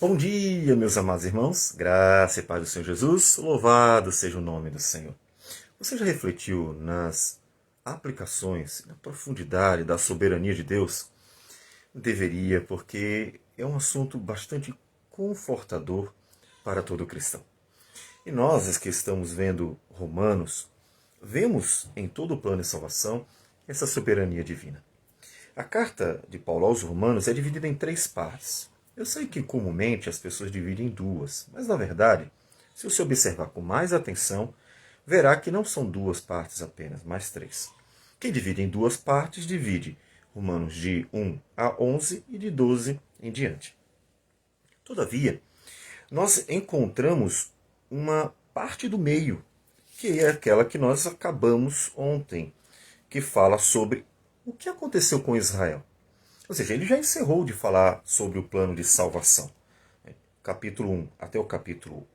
Bom dia, meus amados irmãos, graça e paz do Senhor Jesus, louvado seja o nome do Senhor. Você já refletiu nas aplicações, na profundidade da soberania de Deus? Deveria, porque é um assunto bastante confortador para todo cristão. E nós que estamos vendo Romanos, vemos em todo o plano de salvação essa soberania divina. A carta de Paulo aos Romanos é dividida em três partes. Eu sei que comumente as pessoas dividem em duas, mas na verdade, se você observar com mais atenção, verá que não são duas partes apenas, mas três. Quem divide em duas partes, divide Romanos de 1 a 11 e de 12 em diante. Todavia, nós encontramos uma parte do meio, que é aquela que nós acabamos ontem, que fala sobre o que aconteceu com Israel. Ou seja, ele já encerrou de falar sobre o plano de salvação. Capítulo 1 até o capítulo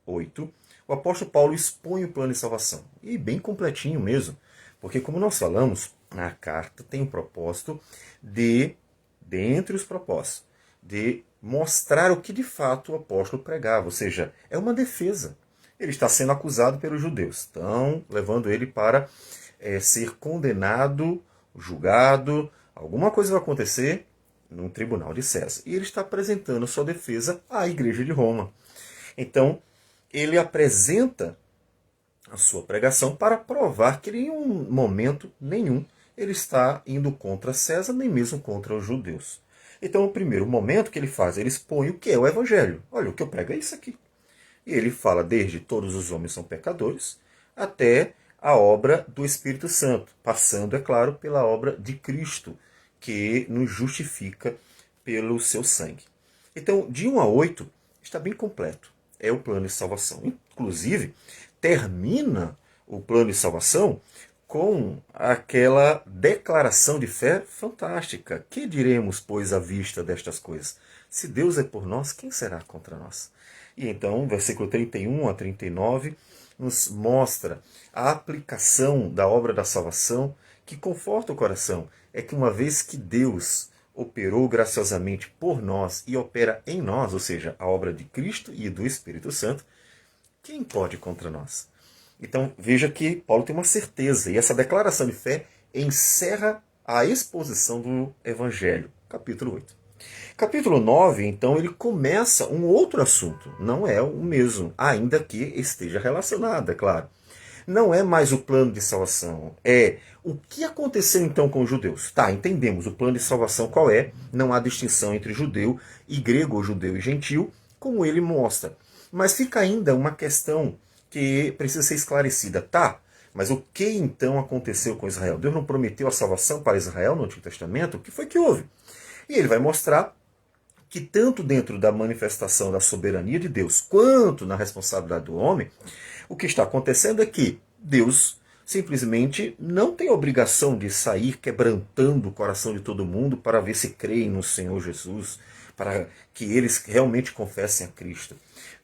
8, o apóstolo Paulo expõe o plano de salvação. E bem completinho mesmo. Porque, como nós falamos, a carta tem o propósito dentre os propósitos, de mostrar o que de fato o apóstolo pregava. Ou seja, é uma defesa. Ele está sendo acusado pelos judeus. Estão levando ele para ser condenado, julgado. Alguma coisa vai acontecer num tribunal de César. E ele está apresentando sua defesa à Igreja de Roma. Então, ele apresenta a sua pregação para provar que em um momento nenhum ele está indo contra César, nem mesmo contra os judeus. Então, o primeiro momento que ele faz, ele expõe o que é o Evangelho. Olha, o que eu prego é isso aqui. E ele fala desde todos os homens são pecadores, até a obra do Espírito Santo, passando, é claro, pela obra de Cristo, que nos justifica pelo seu sangue. Então, de 1 a 8, está bem completo. É o plano de salvação. Inclusive, termina o plano de salvação com aquela declaração de fé fantástica. Que diremos, pois, à vista destas coisas? Se Deus é por nós, quem será contra nós? E então, versículo 31 a 39, nos mostra a aplicação da obra da salvação que conforta o coração. É que uma vez que Deus operou graciosamente por nós e opera em nós, ou seja, a obra de Cristo e do Espírito Santo, quem pode contra nós? Então veja que Paulo tem uma certeza, e essa declaração de fé encerra a exposição do Evangelho, capítulo 8. Capítulo 9, então, ele começa um outro assunto. Não é o mesmo, ainda que esteja relacionado, é claro. Não é mais o plano de salvação. É o que aconteceu então com os judeus. Tá, entendemos o plano de salvação qual é. Não há distinção entre judeu e grego, ou judeu e gentil, como ele mostra. Mas fica ainda uma questão que precisa ser esclarecida. Tá, mas o que então aconteceu com Israel? Deus não prometeu a salvação para Israel no Antigo Testamento? O que foi que houve? E ele vai mostrar que tanto dentro da manifestação da soberania de Deus, quanto na responsabilidade do homem, o que está acontecendo é que Deus simplesmente não tem obrigação de sair quebrantando o coração de todo mundo para ver se creem no Senhor Jesus, para que eles realmente confessem a Cristo.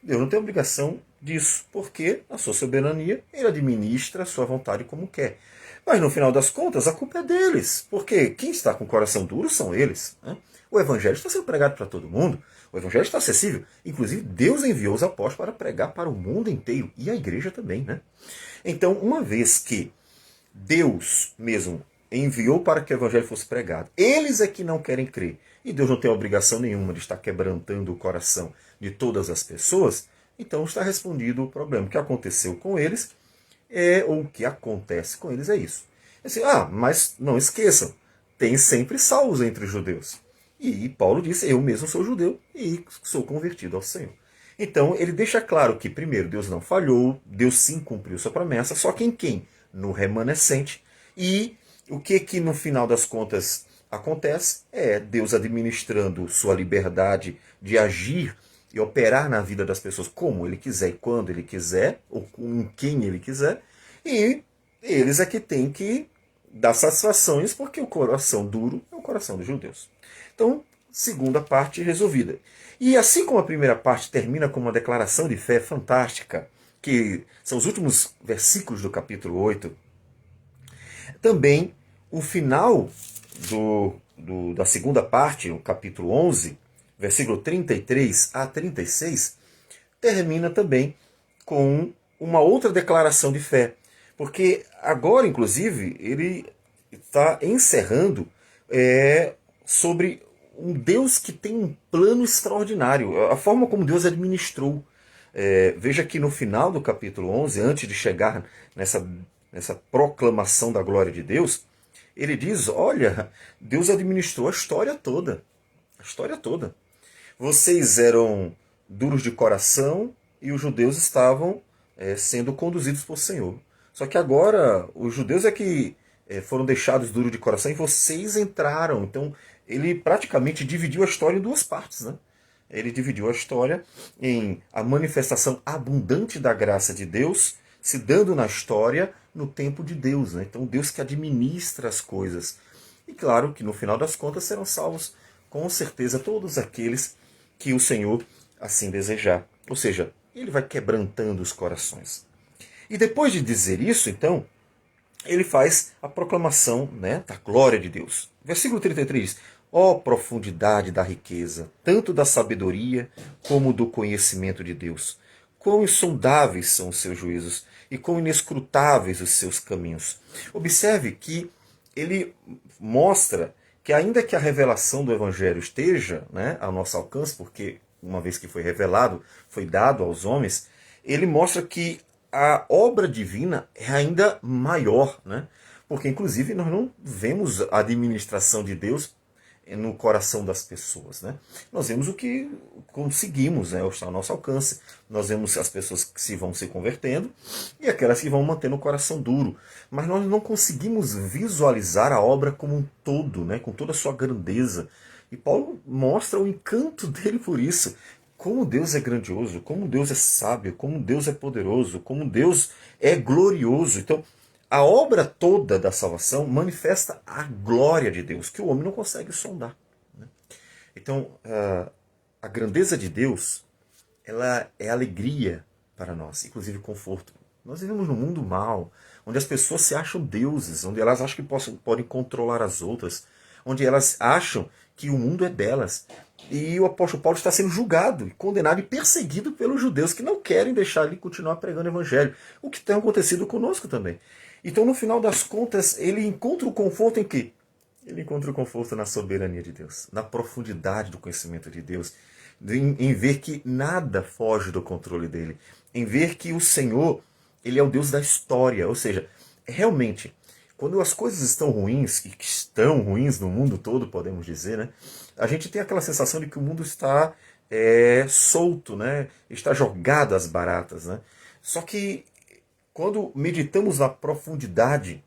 Deus não tem obrigação disso, porque na sua soberania ele administra a sua vontade como quer. Mas no final das contas a culpa é deles, porque quem está com o coração duro são eles, né? O Evangelho está sendo pregado para todo mundo. O Evangelho está acessível. Inclusive, Deus enviou os apóstolos para pregar para o mundo inteiro. E a igreja também, né? Então, uma vez que Deus mesmo enviou para que o Evangelho fosse pregado, eles é que não querem crer. E Deus não tem obrigação nenhuma de estar quebrantando o coração de todas as pessoas. Então, está respondido o problema. O que aconteceu com eles ou o que acontece com eles é isso. Assim, mas não esqueçam, tem sempre salvos entre os judeus. E Paulo disse, eu mesmo sou judeu e sou convertido ao Senhor. Então ele deixa claro que, primeiro, Deus não falhou, Deus sim cumpriu sua promessa, só que em quem? No remanescente. E o que no final das contas acontece é Deus administrando sua liberdade de agir e operar na vida das pessoas como ele quiser e quando ele quiser, ou com quem ele quiser, e eles é que têm que dar satisfações, porque o coração duro é o coração dos judeus. Então, segunda parte resolvida. E assim como a primeira parte termina com uma declaração de fé fantástica, que são os últimos versículos do capítulo 8, também o final da segunda parte, o capítulo 11, versículo 33 a 36, termina também com uma outra declaração de fé. Porque agora, inclusive, ele está encerrando sobre um Deus que tem um plano extraordinário, a forma como Deus administrou. Veja que no final do capítulo 11, antes de chegar nessa proclamação da glória de Deus, ele diz, olha, Deus administrou a história toda. A história toda. Vocês eram duros de coração e os judeus estavam sendo conduzidos por Senhor. Só que agora os judeus é que foram deixados duros de coração e vocês entraram. Então ele praticamente dividiu a história em duas partes, né? Ele dividiu a história em a manifestação abundante da graça de Deus se dando na história no tempo de Deus, né? Então Deus que administra as coisas. E claro que no final das contas serão salvos com certeza todos aqueles que o Senhor assim desejar. Ou seja, ele vai quebrantando os corações. E depois de dizer isso, então, ele faz a proclamação, né, da glória de Deus. Versículo 33. Ó profundidade da riqueza, tanto da sabedoria como do conhecimento de Deus. Quão insondáveis são os seus juízos e quão inescrutáveis os seus caminhos. Observe que ele mostra que ainda que a revelação do Evangelho esteja, né, ao nosso alcance, porque uma vez que foi revelado, foi dado aos homens, ele mostra que a obra divina é ainda maior, né? Porque inclusive nós não vemos a administração de Deus no coração das pessoas, né? Nós vemos o que conseguimos, né? Está ao nosso alcance. Nós vemos as pessoas que vão se convertendo e aquelas que vão mantendo o coração duro. Mas nós não conseguimos visualizar a obra como um todo, né? Com toda a sua grandeza. E Paulo mostra o encanto dele por isso. Como Deus é grandioso, como Deus é sábio, como Deus é poderoso, como Deus é glorioso. Então, a obra toda da salvação manifesta a glória de Deus, que o homem não consegue sondar, né? Então, a grandeza de Deus, ela é alegria para nós, inclusive conforto. Nós vivemos num mundo mau, onde as pessoas se acham deuses, onde elas acham que podem controlar as outras, onde elas acham que o mundo é delas. E o apóstolo Paulo está sendo julgado, condenado e perseguido pelos judeus que não querem deixar ele continuar pregando o evangelho. O que tem acontecido conosco também. Então, no final das contas, ele encontra o conforto em quê? Ele encontra o conforto na soberania de Deus, na profundidade do conhecimento de Deus, em ver que nada foge do controle dele, em ver que o Senhor, ele é o Deus da história. Ou seja, realmente, quando as coisas estão ruins, e que estão ruins no mundo todo, podemos dizer, né? A gente tem aquela sensação de que o mundo está solto, né? Está jogado às baratas, né? Só que quando meditamos na profundidade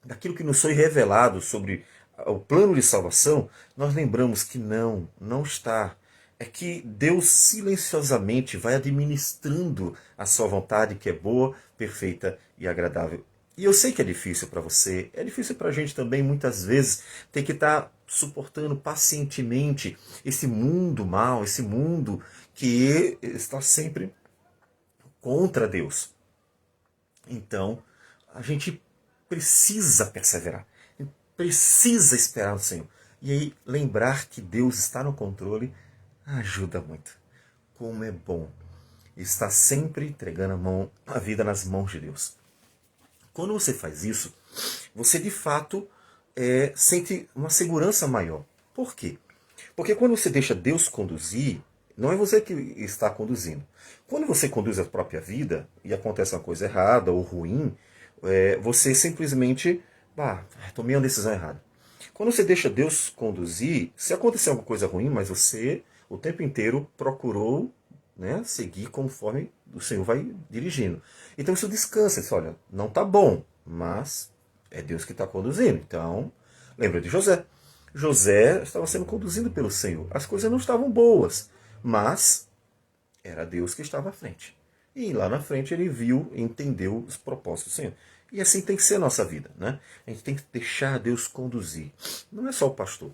daquilo que nos foi revelado sobre o plano de salvação, nós lembramos que não está. É que Deus silenciosamente vai administrando a sua vontade, que é boa, perfeita e agradável. E eu sei que é difícil para você, é difícil para a gente também, muitas vezes, ter que estar suportando pacientemente esse mundo mau, esse mundo que está sempre contra Deus. Então, a gente precisa perseverar, precisa esperar no Senhor. E aí, lembrar que Deus está no controle ajuda muito. Como é bom estar sempre entregando a vida nas mãos de Deus. Quando você faz isso, você de fato sente uma segurança maior. Por quê? Porque quando você deixa Deus conduzir, não é você que está conduzindo. Quando você conduz a própria vida e acontece uma coisa errada ou ruim, você simplesmente, tomei uma decisão errada. Quando você deixa Deus conduzir, se acontecer alguma coisa ruim, mas você o tempo inteiro procurou, né, seguir conforme o Senhor vai dirigindo. Então isso descansa, você olha, não está bom, mas é Deus que está conduzindo. Então, lembra de José. José estava sendo conduzido pelo Senhor. As coisas não estavam boas, mas era Deus que estava à frente. E lá na frente ele viu e entendeu os propósitos do Senhor. E assim tem que ser a nossa vida, né? A gente tem que deixar Deus conduzir. Não é só o pastor.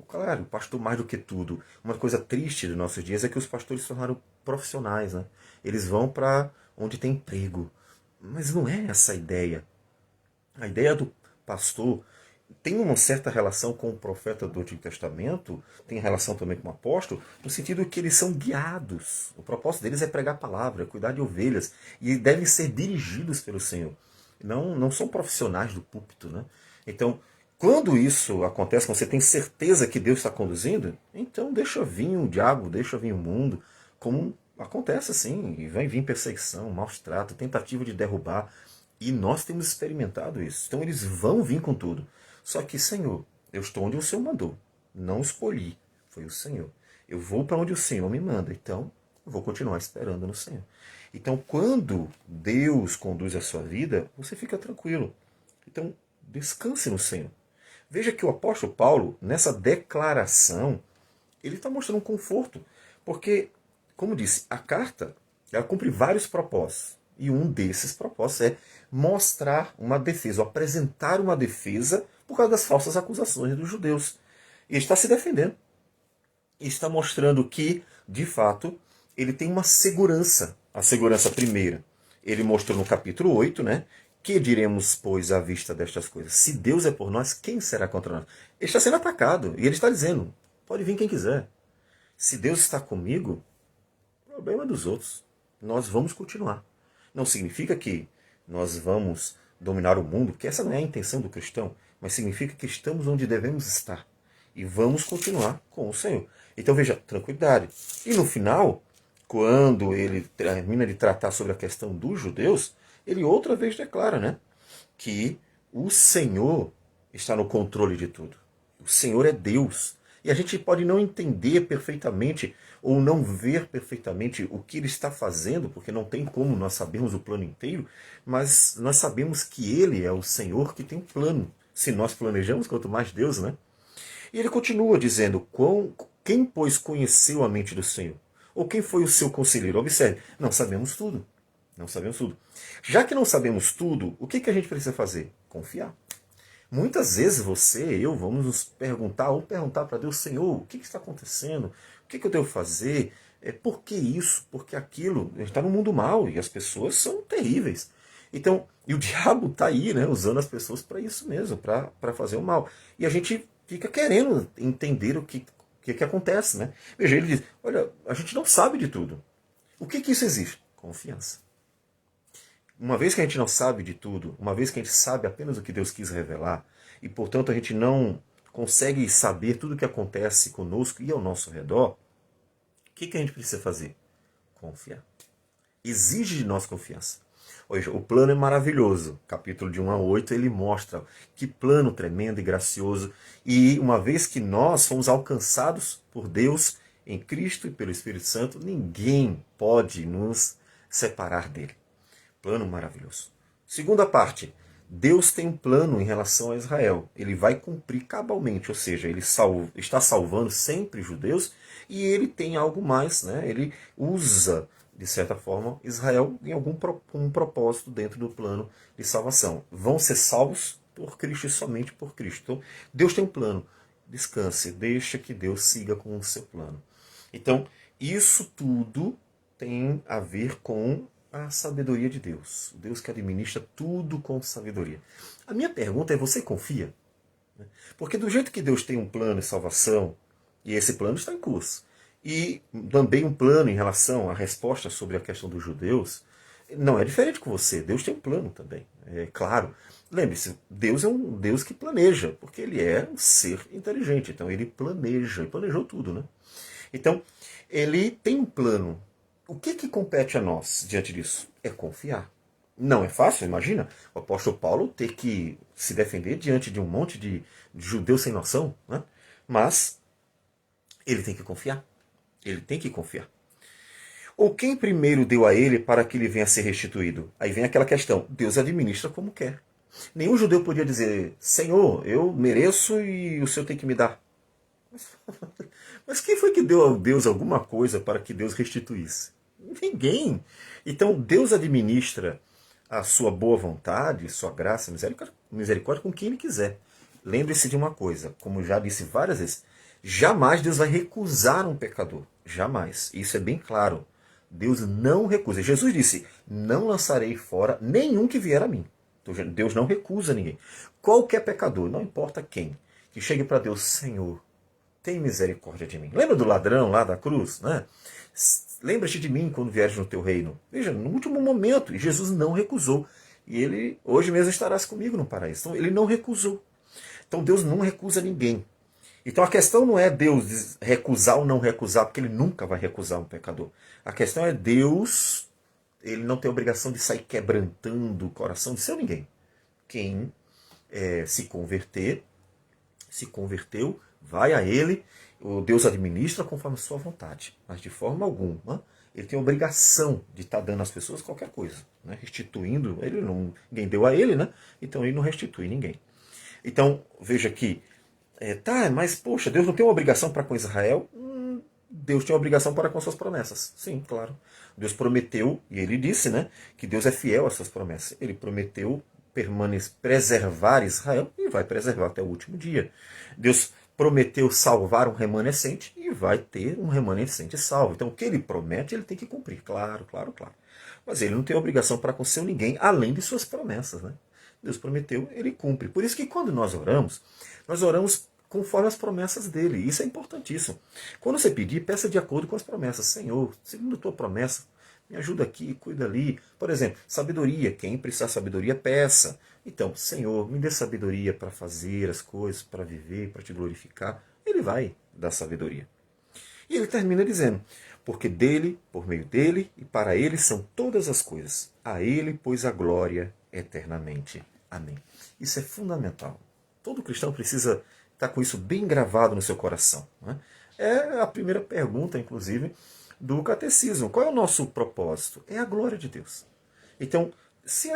Claro, o pastor mais do que tudo. Uma coisa triste dos nossos dias é que os pastores se tornaram profissionais, né? Eles vão para onde tem emprego. Mas não é essa a ideia. A ideia do pastor, tem uma certa relação com o profeta do Antigo Testamento, tem relação também com o apóstolo, no sentido que eles são guiados. O propósito deles é pregar a palavra, cuidar de ovelhas, e devem ser dirigidos pelo Senhor. Não são profissionais do púlpito, né? Então, quando isso acontece, quando você tem certeza que Deus está conduzindo, então deixa vir o diabo, deixa vir o mundo, como acontece assim, e vai vir perseguição, maus tratos, tentativa de derrubar, e nós temos experimentado isso. Então eles vão vir com tudo. Só que, Senhor, eu estou onde o Senhor mandou, não escolhi, foi o Senhor. Eu vou para onde o Senhor me manda, então eu vou continuar esperando no Senhor. Então, quando Deus conduz a sua vida, você fica tranquilo. Então, descanse no Senhor. Veja que o apóstolo Paulo, nessa declaração, ele está mostrando um conforto. Porque, como disse, a carta ela cumpre vários propósitos. E um desses propósitos é mostrar uma defesa, ou apresentar uma defesa por causa das falsas acusações dos judeus. E ele está se defendendo. E está mostrando que, de fato, ele tem uma segurança. A segurança primeira, ele mostrou no capítulo 8, né? Que diremos, pois, à vista destas coisas? Se Deus é por nós, quem será contra nós? Ele está sendo atacado. E ele está dizendo, pode vir quem quiser. Se Deus está comigo, o problema é dos outros. Nós vamos continuar. Não significa que nós vamos dominar o mundo, porque essa não é a intenção do cristão, mas significa que estamos onde devemos estar. E vamos continuar com o Senhor. Então veja, tranquilidade. E no final, quando ele termina de tratar sobre a questão dos judeus, ele outra vez declara, né, que o Senhor está no controle de tudo. O Senhor é Deus. E a gente pode não entender perfeitamente ou não ver perfeitamente o que ele está fazendo, porque não tem como nós sabermos o plano inteiro, mas nós sabemos que ele é o Senhor que tem um plano. Se nós planejamos, quanto mais Deus, né? E ele continua dizendo, quem, pois, conheceu a mente do Senhor? Ou quem foi o seu conselheiro? Observe, não sabemos tudo. Não sabemos tudo. Já que não sabemos tudo, o que a gente precisa fazer? Confiar. Muitas vezes você e eu vamos nos perguntar, ou perguntar para Deus, Senhor, o que está acontecendo? O que eu devo fazer? Por que isso? Por que aquilo? A gente está no mundo mal e as pessoas são terríveis. Então, e o diabo está aí, né, usando as pessoas para isso mesmo, para fazer o mal. E a gente fica querendo entender o que acontece, né? Veja, ele diz, olha, a gente não sabe de tudo. O que isso exige? Confiança. Uma vez que a gente não sabe de tudo, uma vez que a gente sabe apenas o que Deus quis revelar, e portanto a gente não consegue saber tudo o que acontece conosco e ao nosso redor, o que a gente precisa fazer? Confiar. Exige de nós confiança. Hoje, o plano é maravilhoso. Capítulo de 1 a 8, ele mostra que plano tremendo e gracioso. E uma vez que nós fomos alcançados por Deus em Cristo e pelo Espírito Santo, ninguém pode nos separar dele. Plano maravilhoso. Segunda parte, Deus tem um plano em relação a Israel. Ele vai cumprir cabalmente, ou seja, ele está salvando sempre judeus e ele tem algo mais, né? Ele usa, de certa forma, Israel em um propósito dentro do plano de salvação. Vão ser salvos por Cristo e somente por Cristo. Então, Deus tem um plano. Descanse, deixa que Deus siga com o seu plano. Então, isso tudo tem a ver com a sabedoria de Deus. O Deus que administra tudo com sabedoria. A minha pergunta é, você confia? Porque do jeito que Deus tem um plano de salvação, e esse plano está em curso, e também um plano em relação à resposta sobre a questão dos judeus, não é diferente com você. Deus tem um plano também, é claro. Lembre-se, Deus é um Deus que planeja, porque ele é um ser inteligente, então ele planeja, e planejou tudo, né? Então, ele tem um plano. O que compete a nós diante disso? É confiar. Não é fácil, imagina, o apóstolo Paulo ter que se defender diante de um monte de judeus sem noção, né? Mas ele tem que confiar. Ele tem que confiar. Ou quem primeiro deu a ele para que ele venha a ser restituído? Aí vem aquela questão, Deus administra como quer. Nenhum judeu podia dizer, Senhor, eu mereço e o Senhor tem que me dar. Mas quem foi que deu a Deus alguma coisa para que Deus restituísse? Ninguém. Então Deus administra a sua boa vontade, sua graça, misericórdia com quem ele quiser. Lembre-se de uma coisa, como já disse várias vezes, jamais Deus vai recusar um pecador. Jamais. Isso é bem claro. Deus não recusa. Jesus disse, não lançarei fora nenhum que vier a mim. Deus não recusa ninguém. Qualquer pecador, não importa quem, que chegue para Deus, Senhor, tem misericórdia de mim. Lembra do ladrão lá da cruz, né? Lembra-te de mim quando vieres no teu reino. Veja, no último momento, e Jesus não recusou. E ele, hoje mesmo estarás comigo no paraíso. Então, ele não recusou. Então, Deus não recusa ninguém. Então, a questão não é Deus recusar ou não recusar, porque ele nunca vai recusar um pecador. A questão é Deus, ele não tem obrigação de sair quebrantando o coração de seu ninguém. Quem se converteu, vai a ele, o Deus administra conforme a sua vontade, mas de forma alguma ele tem a obrigação de estar dando às pessoas qualquer coisa, né? Restituindo, ninguém deu a ele, né? Então ele não restitui ninguém. Então, veja que, mas poxa, Deus não tem uma obrigação para com Israel? Deus tem uma obrigação para com suas promessas. Sim, claro. Deus prometeu, e ele disse, né, que Deus é fiel às suas promessas. Ele prometeu preservar Israel e vai preservar até o último dia. Deus prometeu salvar um remanescente e vai ter um remanescente salvo. Então o que ele promete, ele tem que cumprir. Claro, claro, claro. Mas ele não tem obrigação para com seu ninguém, além de suas promessas, né? Deus prometeu, ele cumpre. Por isso que quando nós oramos conforme as promessas dele. Isso é importantíssimo. Quando você pedir, peça de acordo com as promessas. Senhor, segundo a tua promessa, me ajuda aqui, cuida ali. Por exemplo, sabedoria. Quem precisar de sabedoria, peça. Então, Senhor, me dê sabedoria para fazer as coisas, para viver, para te glorificar. Ele vai dar sabedoria. E ele termina dizendo, porque dele, por meio dele e para ele são todas as coisas. A ele, pois, a glória eternamente. Amém. Isso é fundamental. Todo cristão precisa estar com isso bem gravado no seu coração, né? É a primeira pergunta, inclusive, do catecismo. Qual é o nosso propósito? É a glória de Deus. Então,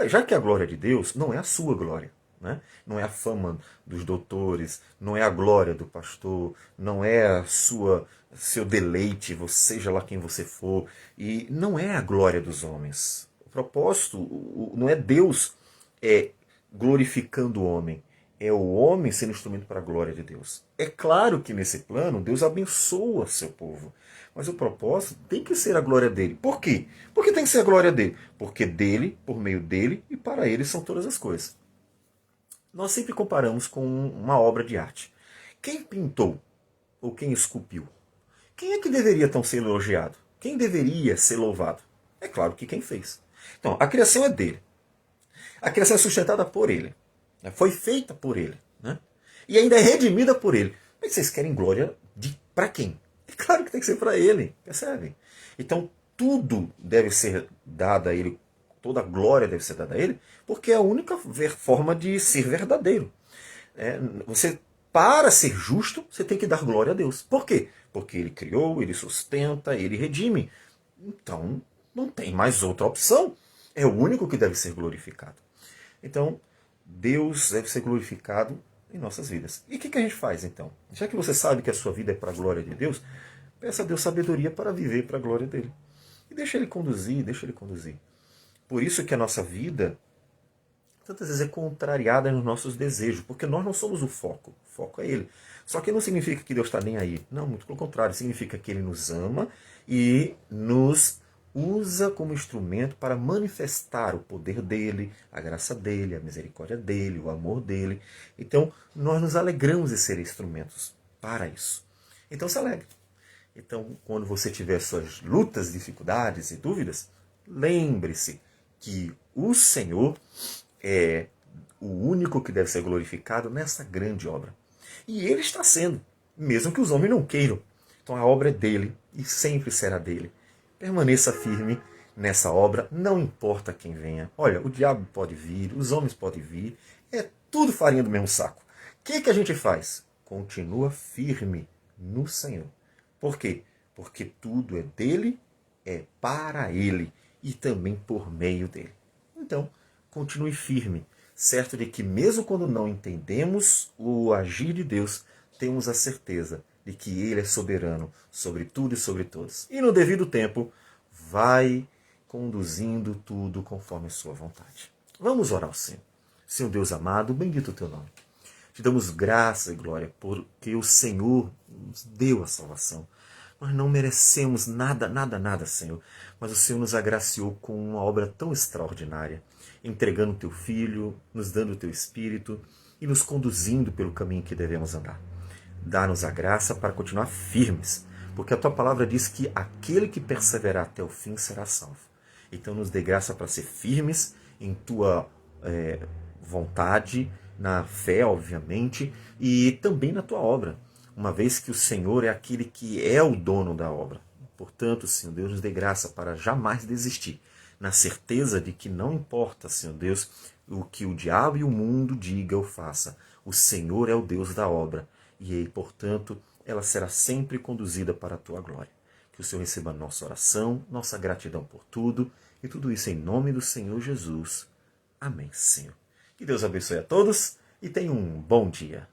já que a glória de Deus não é a sua glória, né? Não é a fama dos doutores, não é a glória do pastor, não é seu deleite, seja lá quem você for, e não é a glória dos homens. O propósito não é Deus glorificando o homem, é o homem sendo instrumento para a glória de Deus. É claro que nesse plano Deus abençoa seu povo, mas o propósito tem que ser a glória dele. Por quê? Porque tem que ser a glória dele. Porque dele, por meio dele e para ele são todas as coisas. Nós sempre comparamos com uma obra de arte. Quem pintou ou quem esculpiu? Quem é que deveria então ser elogiado? Quem deveria ser louvado? É claro que quem fez. Então, a criação é dele. A criação é sustentada por ele. Foi feita por ele, né? E ainda é redimida por ele. Mas vocês querem glória para quem? É claro que tem que ser para ele, percebe? Então tudo deve ser dado a ele, toda a glória deve ser dada a ele, porque é a única forma de ser verdadeiro. Para ser justo, você tem que dar glória a Deus. Por quê? Porque ele criou, ele sustenta, ele redime. Então não tem mais outra opção. É o único que deve ser glorificado. Então, Deus deve ser glorificado em nossas vidas. E o que a gente faz então? Já que você sabe que a sua vida é para a glória de Deus, peça a Deus sabedoria para viver para a glória dele. E deixa ele conduzir, deixa ele conduzir. Por isso que a nossa vida, tantas vezes, é contrariada nos nossos desejos, porque nós não somos o foco é ele. Só que não significa que Deus está nem aí. Não, muito pelo contrário, significa que ele nos ama e nos usa como instrumento para manifestar o poder dele, a graça dele, a misericórdia dele, o amor dele. Então, nós nos alegramos de ser instrumentos para isso. Então, se alegre. Então, quando você tiver suas lutas, dificuldades e dúvidas, lembre-se que o Senhor é o único que deve ser glorificado nessa grande obra. E ele está sendo, mesmo que os homens não queiram. Então, a obra é dele e sempre será dele. Permaneça firme nessa obra, não importa quem venha. Olha, o diabo pode vir, os homens podem vir, é tudo farinha do mesmo saco. O que a gente faz? Continua firme no Senhor. Por quê? Porque tudo é dele, é para ele e também por meio dele. Então, continue firme, certo de que mesmo quando não entendemos o agir de Deus, temos a certeza de que ele é soberano sobre tudo e sobre todos. E no devido tempo, vai conduzindo tudo conforme a sua vontade. Vamos orar ao Senhor. Senhor Deus amado, bendito o teu nome. Te damos graça e glória porque o Senhor nos deu a salvação. Nós não merecemos nada, nada, nada, Senhor. Mas o Senhor nos agraciou com uma obra tão extraordinária. entregando o teu Filho, nos dando o teu Espírito e nos conduzindo pelo caminho que devemos andar. Dá-nos a graça para continuar firmes, porque a tua palavra diz que aquele que perseverar até o fim será salvo. Então nos dê graça para ser firmes em tua vontade, na fé, obviamente, e também na tua obra, uma vez que o Senhor é aquele que é o dono da obra. Portanto, Senhor Deus, nos dê graça para jamais desistir, na certeza de que não importa, Senhor Deus, o que o diabo e o mundo diga ou faça, o Senhor é o Deus da obra, e, portanto, ela será sempre conduzida para a tua glória. Que o Senhor receba a nossa oração, nossa gratidão por tudo, e tudo isso em nome do Senhor Jesus. Amém, Senhor. Que Deus abençoe a todos e tenha um bom dia.